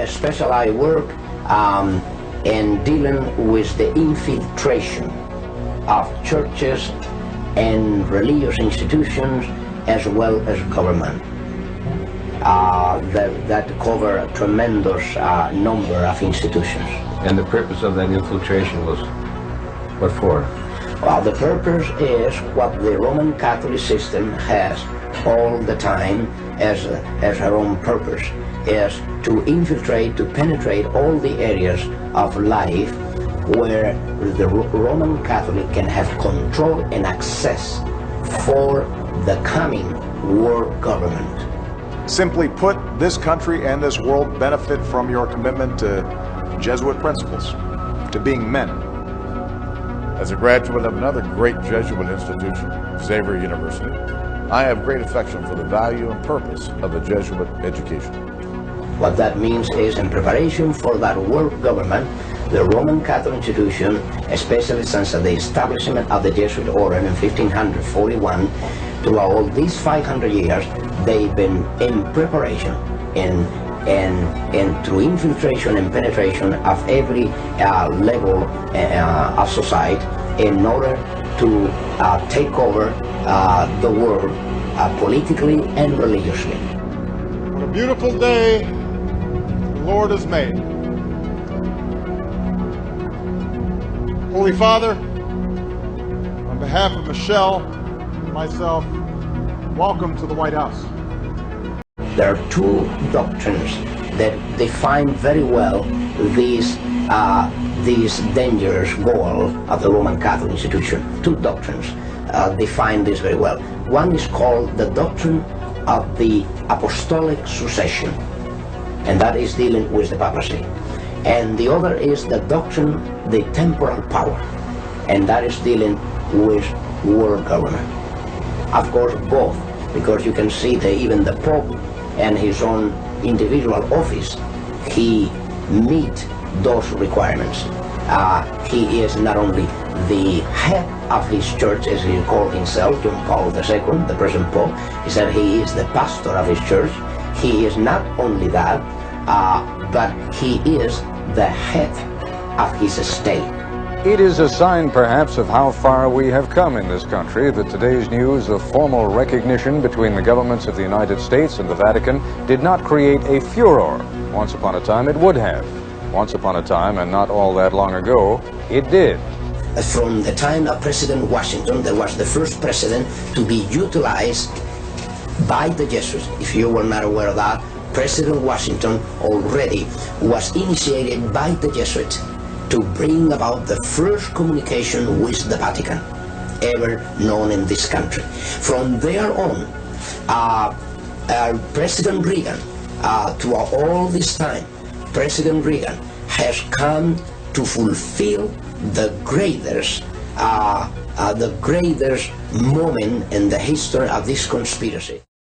specialized work in dealing with the infiltration of churches and religious institutions as well as government. That cover a tremendous number of institutions. And the purpose of that infiltration was what for? Well, the purpose is what the Roman Catholic system has all the time as her own purpose, is to infiltrate, to penetrate all the areas of life where the Roman Catholic can have control and access for the coming world government. Simply put, this country and this world benefit from your commitment to Jesuit principles, to being men. As a graduate of another great Jesuit institution, Xavier University, I have great affection for the value and purpose of the Jesuit education. What that means is, in preparation for that world government, the Roman Catholic institution, especially since the establishment of the Jesuit order in 1541, throughout all these 500 years, they've been in preparation and through infiltration and penetration of every level of society in order to take over the world politically and religiously. What a beautiful day the Lord has made. Holy Father, on behalf of Michelle and myself, welcome to the White House. There are two doctrines that define very well this dangerous goal of the Roman Catholic institution. Two doctrines define this very well. One is called the doctrine of the apostolic succession, and that is dealing with the papacy. And the other is the doctrine, the temporal power, and that is dealing with world government. Of course, both, because you can see that even the Pope and his own individual office, he meet those requirements. He is not only the head of his church, as he called himself, John Paul II, the present Pope. He said he is the pastor of his church. He is not only that, but he is the head of his state. It is a sign, perhaps, of how far we have come in this country that today's news of formal recognition between the governments of the United States and the Vatican did not create a furor. Once upon a time, it would have. Once upon a time, and not all that long ago, it did. From the time of President Washington, that was the first president to be utilized by the Jesuits. If you were not aware of that, President Washington already was initiated by the Jesuits to bring about the first communication with the Vatican ever known in this country. From there on, President Reagan, throughout all this time, President Reagan has come to fulfill the greatest moment in the history of this conspiracy.